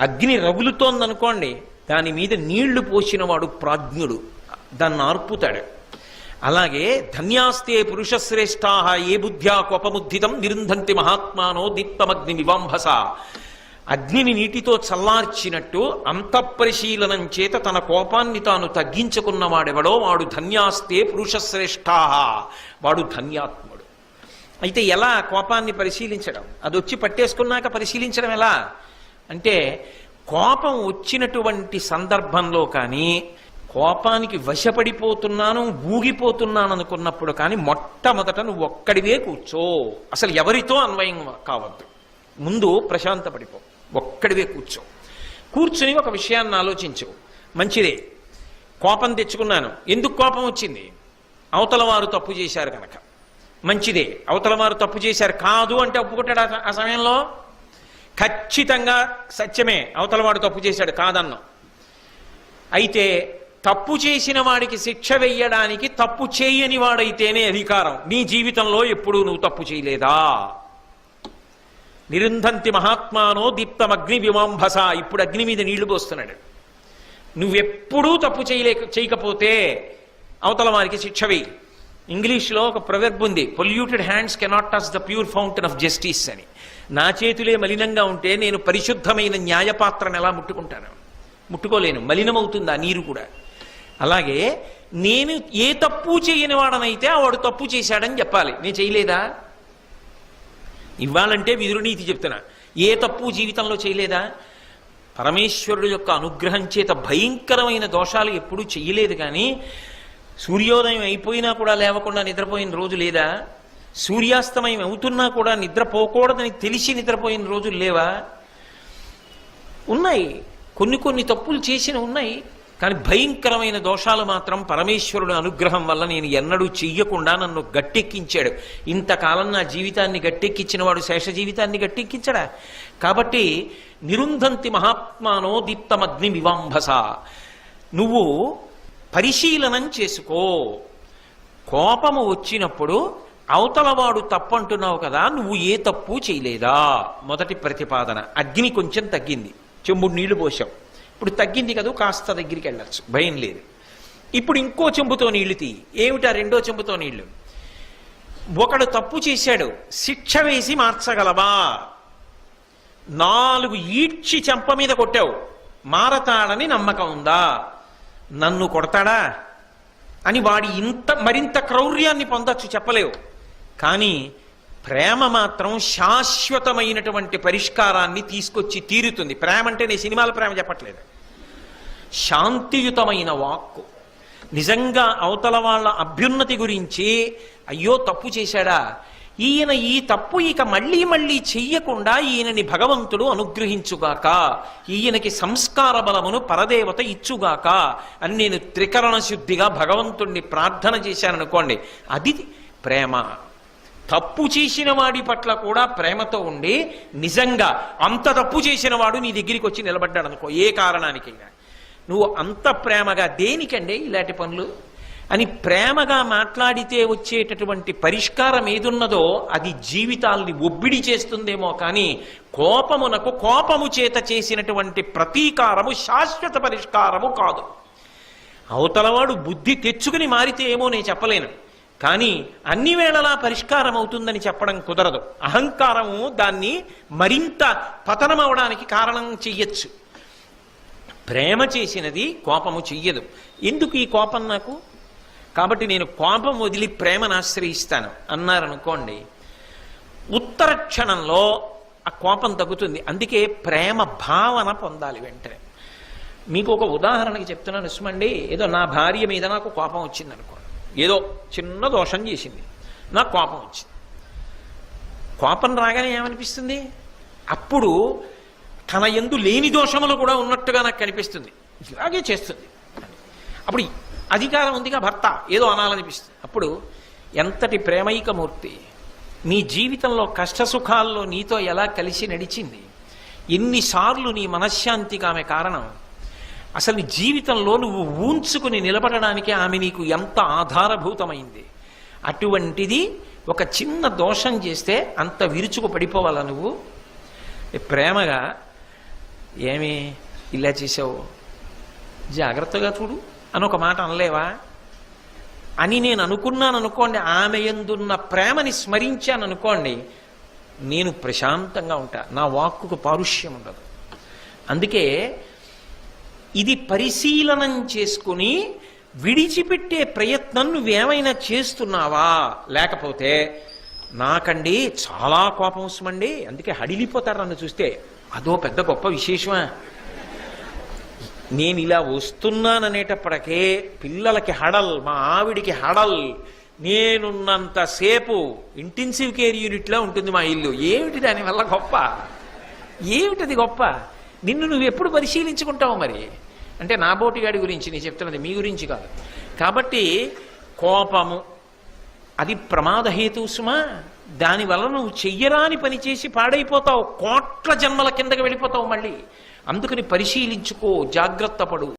అగ్ని రగులుతోందనుకోండి, దాని మీద నీళ్లు పోసినవాడు ప్రాజ్ఞుడు, దాన్ని ఆర్పుతాడు. అలాగే ధన్యాస్తే పురుషశ్రేష్టా ఏ బుద్ధ్యా కోపముద్ధితం నిరుంధంతి మహాత్మానో దీప్తమగ్ని వివాంభస. అగ్నిని నీటితో చల్లార్చినట్టు అంతఃపరిశీలనం చేత తన కోపాన్ని తాను తగ్గించుకున్నవాడెవడో వాడు ధన్యాస్తే పురుషశ్రేష్టా, వాడు ధన్యాత్ముడు. అయితే ఎలా కోపాన్ని పరిశీలించడం? అది వచ్చి పట్టేసుకున్నాక పరిశీలించడం ఎలా అంటే, కోపం వచ్చినటువంటి సందర్భంలో కానీ, కోపానికి వశపడిపోతున్నాను ఊగిపోతున్నాను అనుకున్నప్పుడు కానీ మొట్టమొదట నువ్వు ఒక్కడివే కూర్చో. అసలు ఎవరితో అన్వయం కావద్దు. ముందు ప్రశాంతపడిపో, ఒక్కడివే కూర్చో. కూర్చుని ఒక విషయాన్ని ఆలోచించు. మంచిదే, కోపం తెచ్చుకున్నాను. ఎందుకు కోపం వచ్చింది? అవతల వారు తప్పు చేశారు కనుక. మంచిదే, అవతల వారు తప్పు చేశారు కాదు అంటే ఒప్పుకుంటాడు ఆ సమయంలో? ఖచ్చితంగా సత్యమే, అవతల వాడు తప్పు చేశాడు కాదన్నాం. అయితే తప్పు చేసిన వాడికి శిక్ష వెయ్యడానికి తప్పు చేయని వాడైతేనే అధికారం. నీ జీవితంలో ఎప్పుడూ నువ్వు తప్పు చేయలేదా? నిరుంధంతి మహాత్మానో దీప్తమగ్ని వివాంభస. ఇప్పుడు అగ్ని మీద నీళ్లు పోస్తున్నాడు. నువ్వెప్పుడూ తప్పు చేయకపోతే అవతల వారికి శిక్ష వెయ్యి. ఇంగ్లీష్లో ఒక ప్రొవెర్బ్ ఉంది, polluted hands cannot touch the pure fountain of justice అని. నా చేతులే మలినంగా ఉంటే నేను పరిశుద్ధమైన న్యాయపాత్రను ఎలా ముట్టుకుంటాను? ముట్టుకోలేను, మలినమవుతుంది ఆ నీరు కూడా. అలాగే నేను ఏ తప్పు చేయని వాడనైతే వాడు తప్పు చేశాడని చెప్పాలి. నేను చేయలేదా? ఇవ్వాలంటే విదురునీతి చెప్తున్నా. ఏ తప్పు జీవితంలో చేయలేదా? పరమేశ్వరుడు యొక్క అనుగ్రహం చేత భయంకరమైన దోషాలు ఎప్పుడూ చెయ్యలేదు. కానీ సూర్యోదయం అయిపోయినా కూడా లేవకుండా నిద్రపోయిన రోజు లేదా? సూర్యాస్తమయం అవుతున్నా కూడా నిద్రపోకూడదని తెలిసి నిద్రపోయిన రోజులు లేవా? ఉన్నాయి. కొన్ని తప్పులు చేసిన ఉన్నాయి. కానీ భయంకరమైన దోషాలు మాత్రం పరమేశ్వరుడు అనుగ్రహం వల్ల నేను ఎన్నడూ చెయ్యకుండా నన్ను గట్టెక్కించాడు. ఇంతకాలం నా జీవితాన్ని గట్టెక్కించిన వాడు శేష జీవితాన్ని గట్టెక్కించడా? కాబట్టి నిరుంధంతి మహాత్మానో దీప్తమగ్ని వివాంభస. నువ్వు పరిశీలనం చేసుకో. కోపము వచ్చినప్పుడు అవతలవాడు తప్పు అంటున్నావు కదా, నువ్వు ఏ తప్పు చేయలేదా? మొదటి ప్రతిపాదన. అగ్ని కొంచెం తగ్గింది, చెంబుడు నీళ్లు పోసావు, ఇప్పుడు తగ్గింది కదా, కాస్త దగ్గరికి వెళ్ళచ్చు, భయం లేదు. ఇప్పుడు ఇంకో చెంబుతో నీళ్లు తీ. ఏమిటా రెండో చెంబుతో నీళ్లు? ఒకడు తప్పు చేశాడు, శిక్ష వేసి మార్చగలవా? 4 ఈడ్చి చెంప మీద కొట్టావు, మారతాడని నమ్మకం ఉందా? నన్ను కొడతాడా అని వాడి మరింత క్రౌర్యాన్ని పొందొచ్చు, చెప్పలేవు. కానీ ప్రేమ మాత్రం శాశ్వతమైనటువంటి పరిష్కారాన్ని తీసుకొచ్చి తీరుతుంది. ప్రేమ అంటే నేను సినిమాల ప్రేమ చెప్పట్లేదు. శాంతియుతమైన వాక్కు. నిజంగా అవతల వాళ్ళ అభ్యున్నతి గురించి, అయ్యో తప్పు చేశాడా, ఈయన ఈ తప్పు ఇక మళ్ళీ చెయ్యకుండా ఈయనని భగవంతుడు అనుగ్రహించుగాక, ఈయనకి సంస్కార బలమును పరదేవత ఇచ్చుగాక అని నేను త్రికరణ శుద్ధిగా భగవంతుణ్ణి ప్రార్థన చేశాననుకోండి, అది ప్రేమ. తప్పు చేసిన వాడి పట్ల కూడా ప్రేమతో ఉండి, నిజంగా అంత తప్పు చేసిన వాడు నీ దగ్గరికి వచ్చి నిలబడ్డాడు అనుకో, ఏ కారణానికైనా, నువ్వు అంత ప్రేమగా దేనికండి ఇలాంటి పనులు అని ప్రేమగా మాట్లాడితే వచ్చేటటువంటి పరిష్కారం ఏదున్నదో అది జీవితాల్ని ఒబ్బిడి చేస్తుందేమో. కానీ కోపము చేత చేసినటువంటి ప్రతీకారము శాశ్వత పరిష్కారము కాదు. అవతలవాడు బుద్ధి తెచ్చుకుని మారితే ఏమో నేను చెప్పలేను, కానీ అన్ని వేళలా పరిష్కారం అవుతుందని చెప్పడం కుదరదు. అహంకారము దాన్ని మరింత పతనమవడానికి కారణం చెయ్యొచ్చు. ప్రేమ చేసినది కోపము చెయ్యదు. ఎందుకు ఈ కోపం నాకు? కాబట్టి నేను కోపం వదిలి ప్రేమను ఆశ్రయిస్తాను అన్నారనుకోండి, ఉత్తర క్షణంలో ఆ కోపం తగ్గుతుంది. అందుకే ప్రేమ భావన పొందాలి వెంటనే. మీకు ఒక ఉదాహరణకి చెప్తున్నాను సుమండి. ఏదో నా భార్య మీద నాకు కోపం వచ్చింది అనుకోండి, ఏదో చిన్న దోషం చేసింది, నాకు కోపం వచ్చింది. కోపం రాగానే ఏమనిపిస్తుంది? అప్పుడు తన యందు లేని దోషములు కూడా ఉన్నట్టుగా నాకు కనిపిస్తుంది, ఇలాగే చేస్తుంది. అప్పుడు అధికారం ఉందిగా భర్త, ఏదో అనాలనిపిస్తుంది. అప్పుడు ఎంతటి ప్రేమైకమూర్తి, నీ జీవితంలో కష్టసుఖాల్లో నీతో ఎలా కలిసి నడిచింది, ఎన్నిసార్లు నీ మనశ్శాంతికి ఆమె కారణం, అసలు నీ జీవితంలో నువ్వు ఊంచుకుని నిలబడడానికి ఆమె నీకు ఎంత ఆధారభూతమైంది. అటువంటిది ఒక చిన్న దోషం చేస్తే అంత విరుచుకు పడిపోవాలా నువ్వు? ప్రేమగా ఏమి ఇలా చేసావు, జాగ్రత్తగా చూడు అని ఒక మాట అనలేవా అని నేను అనుకున్నాను అనుకోండి, ఆమె యందున్న ప్రేమని స్మరించాను అనుకోండి, నేను ప్రశాంతంగా ఉంటా, నా వాక్కుకు పారుష్యం ఉండదు. అందుకే ఇది పరిశీలనం చేసుకుని విడిచిపెట్టే ప్రయత్నం నువ్వేమైనా చేస్తున్నావా, లేకపోతే నాకండి చాలా కోపం వస్తుందండి అందుకే హడిలిపోతారు నన్ను చూస్తే, అదో పెద్ద గొప్ప విశేషమా, నేను ఇలా వస్తున్నాననేటప్పటికే పిల్లలకి హడల్, మా ఆవిడికి హడల్, నేనున్నంతసేపు ఇంటెన్సివ్ కేర్ యూనిట్లో ఉంటుంది మా ఇల్లు. ఏమిటి దానివల్ల గొప్ప, ఏమిటది గొప్ప, నిన్ను నువ్వు ఎప్పుడు పరిశీలించుకుంటావు మరి అంటే నా బోటిగాడి గురించి నేను చెప్తున్నది, మీ గురించి కాదు. కాబట్టి కోపము అది ప్రమాదహేతు సుమా, దానివల్ల నువ్వు చెయ్యరాని పని చేసి పాడైపోతావు, కోట్ల జన్మల కిందకి వెళ్ళిపోతావు మళ్ళీ. అందుకని పరిశీలించుకో, జాగ్రత్త పడు.